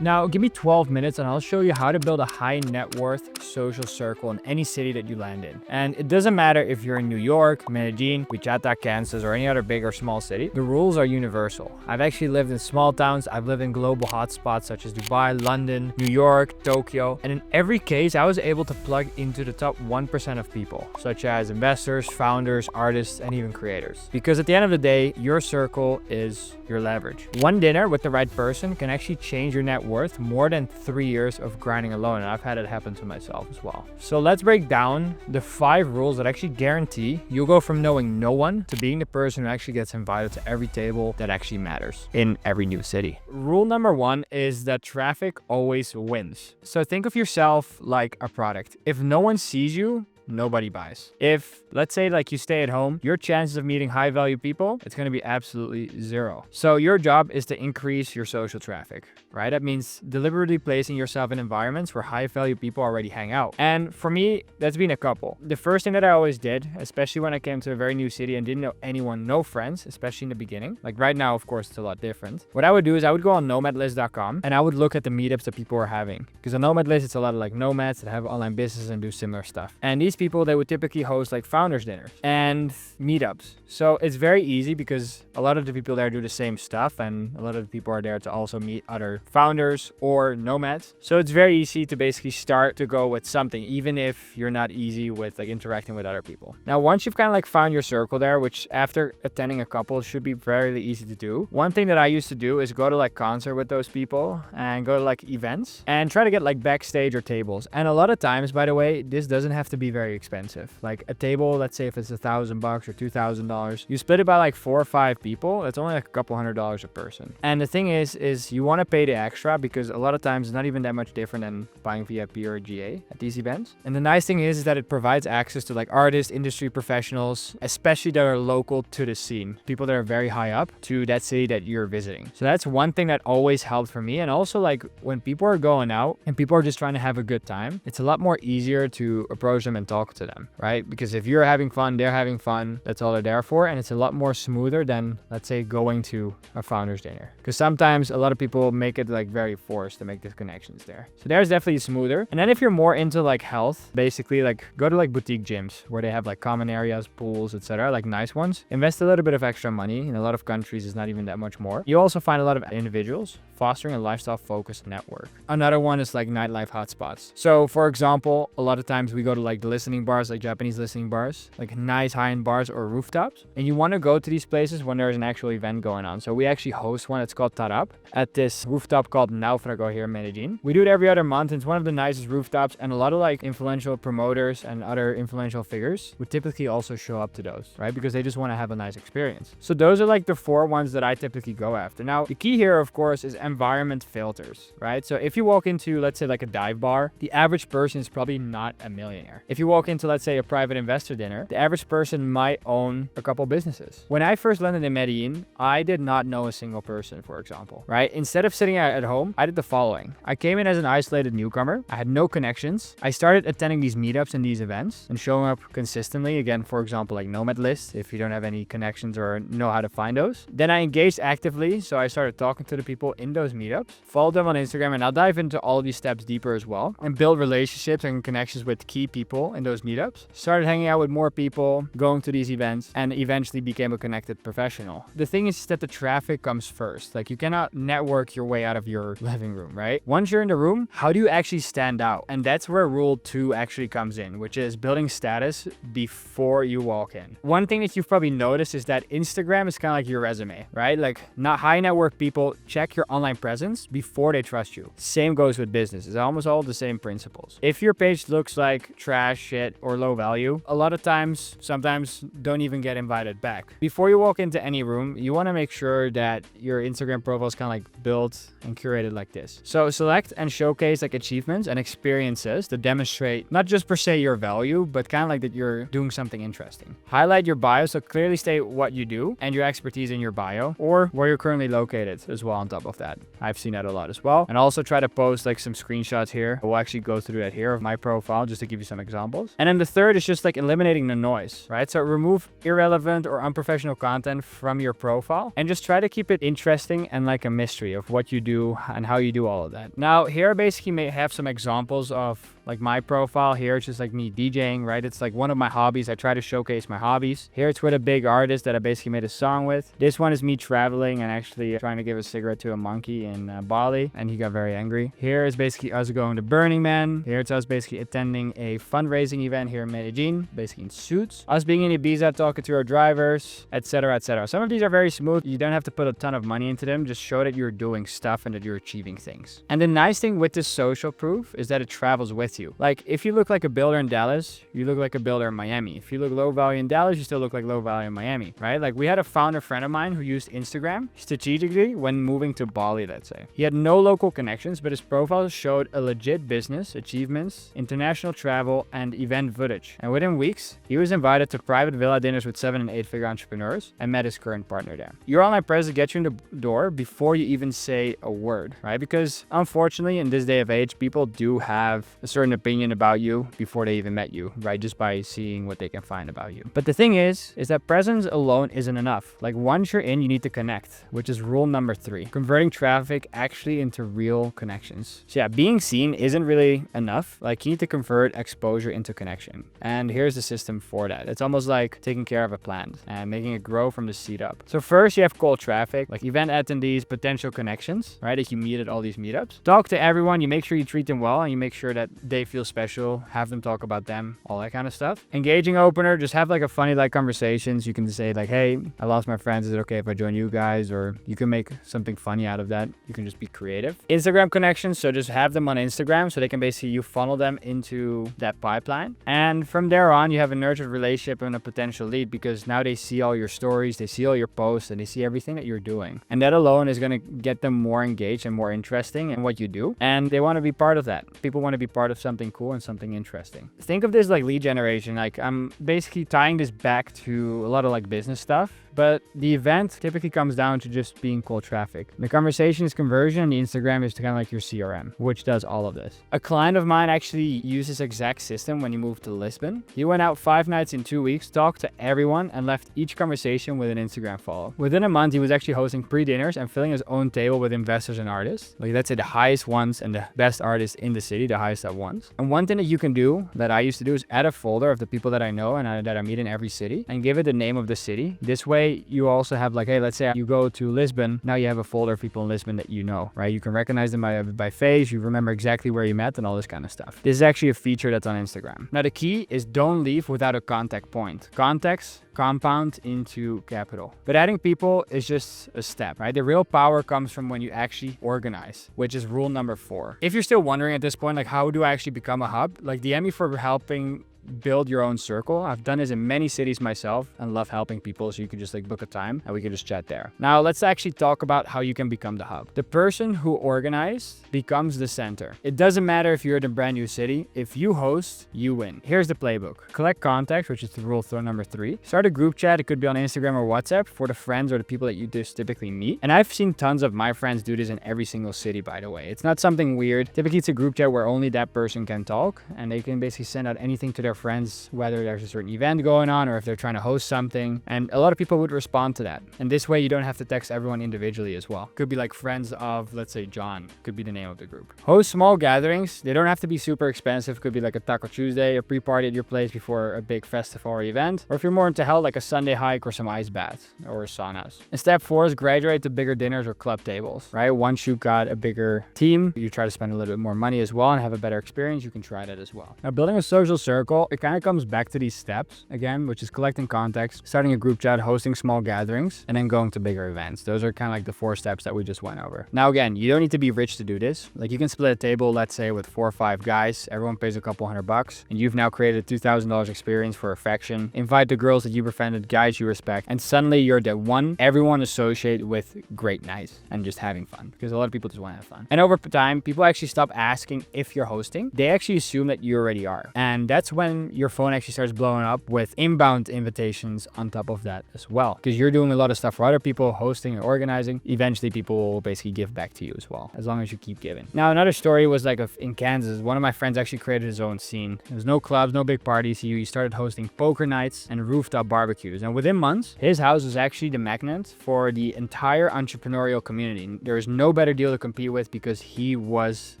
Now, give me 12 minutes and I'll show you how to build a high net worth social circle in any city that you land in. And it doesn't matter if you're in New York, Medellin, Wichita, Kansas, or any other big or small city. The rules are universal. I've actually lived in small towns. I've lived in global hotspots such as Dubai, London, New York, Tokyo. And in every case, I was able to plug into the top 1% of people, such as investors, founders, artists, and even creators. Because at the end of the day, your circle is your leverage. One dinner with the right person can actually change your net worth more than 3 years of grinding alone. And I've had it happen to myself as well. So let's break down the 5 rules that actually guarantee you'll go from knowing no one to being the person who actually gets invited to every table that actually matters in every new city. Rule number 1 is that traffic always wins. So think of yourself like a product. If no one sees you, nobody buys. If, let's say, like you stay at home, your chances of meeting high value people, it's going to be absolutely 0. So your job is to increase your social traffic, right? That means deliberately placing yourself in environments where high value people already hang out. And for me, that's been a couple. The first thing that I always did, especially when I came to a very new city and didn't know anyone, no friends, especially in the beginning. Like right now, of course, it's a lot different. What I would do is I would go on nomadlist.com and I would look at the meetups that people are having. Because on Nomadlist, it's a lot of like nomads that have online businesses and do similar stuff. And these people, they would typically host like founders dinners and meetups. So it's very easy because a lot of the people there do the same stuff and a lot of the people are there to also meet other founders or nomads. So it's very easy to basically start to go with something, even if you're not easy with like interacting with other people. Now, once you've kind of like found your circle there, which after attending a couple should be fairly easy to do. One thing that I used to do is go to like concert with those people and go to like events and try to get like backstage or tables. And a lot of times, by the way, this doesn't have to be very expensive. Like a table, let's say if it's $1,000 or $2,000, you split it by like 4 or 5 people, that's only like a couple $100 a person. And the thing is you want to pay the extra because a lot of times it's not even that much different than buying VIP or GA at these events. And the nice thing is that it provides access to like artists, industry professionals, especially that are local to the scene, people that are very high up to that city that you're visiting. So that's one thing that always helped for me. And also like when people are going out and people are just trying to have a good time, it's a lot more easier to approach them and talk to them, right? Because if you're having fun, they're having fun, that's all they're there for. And it's a lot more smoother than, let's say, going to a founder's dinner. Because sometimes a lot of people make it like very forced to make these connections there. So there's definitely smoother. And then if you're more into like health, basically like go to like boutique gyms where they have like common areas, pools, etc., like nice ones. Invest a little bit of extra money. In a lot of countries, it's not even that much more. You also find a lot of individuals fostering a lifestyle focused network. Another one is like nightlife hotspots. So for example, a lot of times we go to like the listening bars, like Japanese listening bars, like nice high-end bars or rooftops. And you want to go to these places when there's an actual event going on. So we actually host one, it's called Tarap, at this rooftop called Naufrago here in Medellin. We do it every other month. It's one of the nicest rooftops and a lot of like influential promoters and other influential figures would typically also show up to those, right? Because they just want to have a nice experience. So those are like the 4 ones that I typically go after. Now, the key here, of course, is environment filters, right? So if you walk into, let's say like a dive bar, the average person is probably not a millionaire. If you walk into, let's say, a private investor dinner, the average person might own a couple businesses. When I first landed in Medellin, I did not know a single person, for example, right? Instead of sitting at home, I did the following. I came in as an isolated newcomer. I had no connections. I started attending these meetups and these events and showing up consistently. Again, for example, like Nomadlist, if you don't have any connections or know how to find those. Then I engaged actively. So I started talking to the people in those meetups, followed them on Instagram, and I'll dive into all of these steps deeper as well and build relationships and connections with key people in those meetups. Started hanging out with more people, going to these events, and eventually became a connected professional. The thing is that the traffic comes first. Like you cannot network your way out of your living room, right? Once you're in the room, how do you actually stand out? And that's where rule 2 actually comes in, which is building status before you walk in. One thing that you've probably noticed is that Instagram is kind of like your resume, right? Like not high network people check your online presence before they trust you. Same goes with business. It's almost all the same principles. If your page looks like trash, shit, or low value, a lot of times, sometimes don't even get invited back. Before you walk into any room, you want to make sure that your Instagram profile is kind of like built and curated like this. So select and showcase like achievements and experiences to demonstrate not just per se your value, but kind of like that you're doing something interesting. Highlight your bio, so clearly state what you do and your expertise in your bio or where you're currently located as well on top of that. I've seen that a lot as well. And also try to post like some screenshots here. We'll actually go through that here of my profile just to give you some examples. examples. And then the third is just like eliminating the noise, right? So remove irrelevant or unprofessional content from your profile and just try to keep it interesting and like a mystery of what you do and how you do all of that. Now here I basically may have some examples of like my profile. Here it's just like me DJing, right? It's like one of my hobbies. I try to showcase my hobbies. Here it's with a big artist that I basically made a song with. This one is me traveling and actually trying to give a cigarette to a monkey in Bali, and he got very angry. Here is basically us going to Burning Man. Here it's us basically attending a fundraising event here in Medellin, basically in suits. Us being in Ibiza, talking to our drivers, etc., etc. Some of these are very smooth. You don't have to put a ton of money into them. Just show that you're doing stuff and that you're achieving things. And the nice thing with this social proof is that it travels with you. Like if you look like a builder in Dallas, you look like a builder in Miami. If you look low value in Dallas, you still look like low value in Miami, right? Like we had a founder friend of mine who used Instagram strategically when moving to Bali, let's say. He had no local connections, but his profile showed a legit business, achievements, international travel, and event footage. And within weeks, he was invited to private villa dinners with 7- and 8-figure entrepreneurs and met his current partner there. Your online presence gets you in the door before you even say a word, right? Because unfortunately, in this day of age, people do have a certain opinion about you before they even met you, right? Just by seeing what they can find about you. But the thing is that presence alone isn't enough. Like once you're in, you need to connect, which is rule number 3, converting traffic actually into real connections. So yeah, being seen isn't really enough. Like you need to convert exposure into connection. And here's the system for that. It's almost like taking care of a plant and making it grow from the seed up. So first you have cold traffic, like event attendees, potential connections, right? That you meet at all these meetups. Talk to everyone. You make sure you treat them well and you make sure that they feel special, have them talk about them, all that kind of stuff. Engaging opener, just have like a funny like conversations. You can say like, hey, I lost my friends. Is it okay if I join you guys? Or you can make something funny out of that. You can just be creative. Instagram connections. So just have them on Instagram so they can basically, you funnel them into that pipeline. And from there on, you have a nurtured relationship and a potential lead because now they see all your stories, they see all your posts, and they see everything that you're doing. And that alone is going to get them more engaged and more interesting in what you do. And they want to be part of that. People want to be part of something cool and something interesting. Think of this like lead generation. Like I'm basically tying this back to a lot of like business stuff. But the event typically comes down to just being cold traffic. The conversation is conversion, and the Instagram is kind of like your CRM, which does all of this. A client of mine actually used this exact system when he moved to Lisbon. He went out 5 nights in 2 weeks, talked to everyone, and left each conversation with an Instagram follow. Within a month, he was actually hosting pre-dinners and filling his own table with investors and artists. Like let's say the highest ones and the best artists in the city, the highest at once. And one thing that you can do that I used to do is add a folder of the people that I know and that I meet in every city and give it the name of the city. This way, you also have like, hey, let's say you go to Lisbon. Now you have a folder of people in Lisbon that you know, right? You can recognize them by face. You remember exactly where you met and all this kind of stuff. This is actually a feature that's on Instagram. Now the key is don't leave without a contact point. Contacts compound into capital. But adding people is just a step, right? The real power comes from when you actually organize, which is rule number 4. If you're still wondering at this point, like how do I actually become a hub? Like DM me for helping build your own circle. I've done this in many cities myself and love helping people, so you can just like book a time and we can just chat there. Now let's actually talk about how you can become the hub. The person who organized becomes the center. It doesn't matter if you're in a brand new city. If you host, you win. Here's the playbook. Collect contacts, which is the rule number 3. Start a group chat. It could be on Instagram or WhatsApp for the friends or the people that you just typically meet. And I've seen tons of my friends do this in every single city, by the way. It's not something weird. Typically it's a group chat where only that person can talk and they can basically send out anything to their friends, whether there's a certain event going on or if they're trying to host something. And a lot of people would respond to that. And this way you don't have to text everyone individually as well. Could be like friends of, let's say, John, could be the name of the group. Host small gatherings. They don't have to be super expensive. Could be like a Taco Tuesday, a pre-party at your place before a big festival or event. Or if you're more into hell, like a Sunday hike or some ice baths or saunas. And step 4 is graduate to bigger dinners or club tables, right? Once you've got a bigger team, you try to spend a little bit more money as well and have a better experience, you can try that as well. Now, building a social circle, it kind of comes back to these steps again, which is collecting contacts, starting a group chat, hosting small gatherings, and then going to bigger events. Those are kind of like the 4 steps that we just went over. Now, again, you don't need to be rich to do this. Like you can split a table, let's say with 4 or 5 guys, everyone pays a couple $100, and you've now created a $2,000 experience for a faction. Invite the girls that you befriended, guys you respect, and suddenly you're the one everyone associate with great nights and just having fun, because a lot of people just want to have fun. And over time, people actually stop asking if you're hosting. They actually assume that you already are. And that's when then your phone actually starts blowing up with inbound invitations on top of that as well. Because you're doing a lot of stuff for other people, hosting and organizing. Eventually people will basically give back to you as well, as long as you keep giving. Now, another story was like in Kansas, one of my friends actually created his own scene. There was no clubs, no big parties. He started hosting poker nights and rooftop barbecues. And within months, his house was actually the magnet for the entire entrepreneurial community. There was no better deal to compete with because he was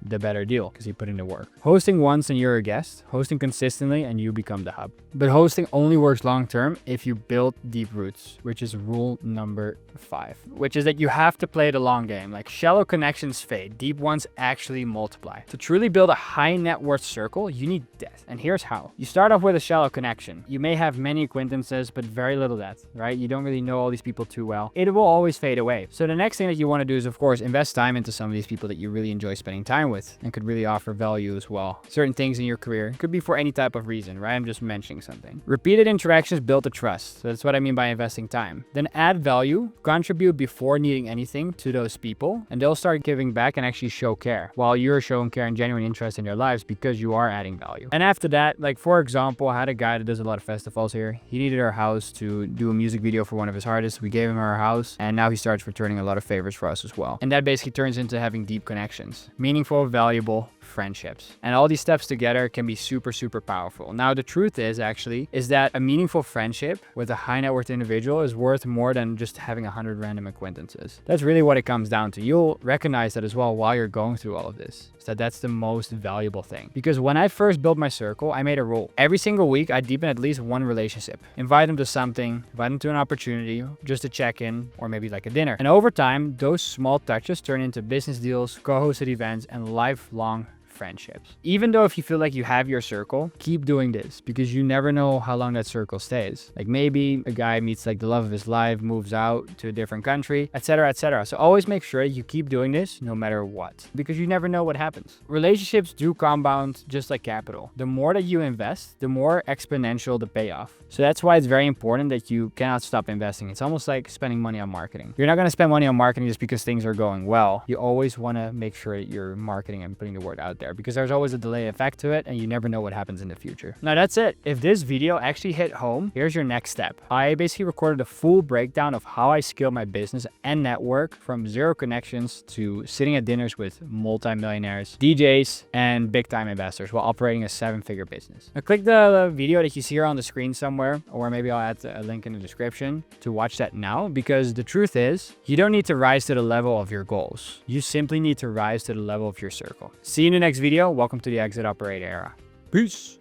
the better deal because he put in the work. Hosting once and you're a guest, hosting consistently and you become the hub. But hosting only works long term if you build deep roots, which is rule number 5, which is that you have to play the long game. Like shallow connections fade, deep ones actually multiply. To truly build a high net worth circle, you need depth. And here's how. You start off with a shallow connection. You may have many acquaintances, but very little depth, right? You don't really know all these people too well. It will always fade away. So the next thing that you want to do is, of course, invest time into some of these people that you really enjoy spending time with and could really offer value as well. Certain things in your career, it could be for any type of reason, right? I'm just mentioning something. Repeated interactions build a trust. So that's what I mean by investing time. Then add value, contribute before needing anything to those people, and they'll start giving back and actually show care while you're showing care and genuine interest in their lives because you are adding value. And after that, like for example, I had a guy that does a lot of festivals here. He needed our house to do a music video for one of his artists. We gave him our house and now he starts returning a lot of favors for us as well. And that basically turns into having deep connections, meaningful, valuable friendships. And all these steps together can be super, super powerful. Now, the truth is that a meaningful friendship with a high net worth individual is worth more than just having 100 random acquaintances. That's really what it comes down to. You'll recognize that as well while you're going through all of this. That's the most valuable thing. Because when I first built my circle, I made a rule. Every single week, I deepen at least one relationship. Invite them to something, invite them to an opportunity, just to check in, or maybe like a dinner. And over time, those small touches turn into business deals, co-hosted events, and lifelong friendships. Even though if you feel like you have your circle, keep doing this because you never know how long that circle stays. Like maybe a guy meets like the love of his life, moves out to a different country, etc., etc. So always make sure you keep doing this no matter what, because you never know what happens. Relationships do compound just like capital. The more that you invest, the more exponential the payoff. So that's why it's very important that you cannot stop investing. It's almost like spending money on marketing. You're not going to spend money on marketing just because things are going well. You always want to make sure that you're marketing and putting the word out there, because there's always a delay effect to it and you never know what happens in the future. Now that's it. If this video actually hit home, here's your next step. I basically recorded a full breakdown of how I scale my business and network from 0 connections to sitting at dinners with multimillionaires, DJs, and big time investors while operating a 7-figure business. Now click the video that you see here on the screen somewhere, or maybe I'll add a link in the description to watch that now, because the truth is you don't need to rise to the level of your goals. You simply need to rise to the level of your circle. See you in the next video. Welcome to the Exit Operate era. Peace.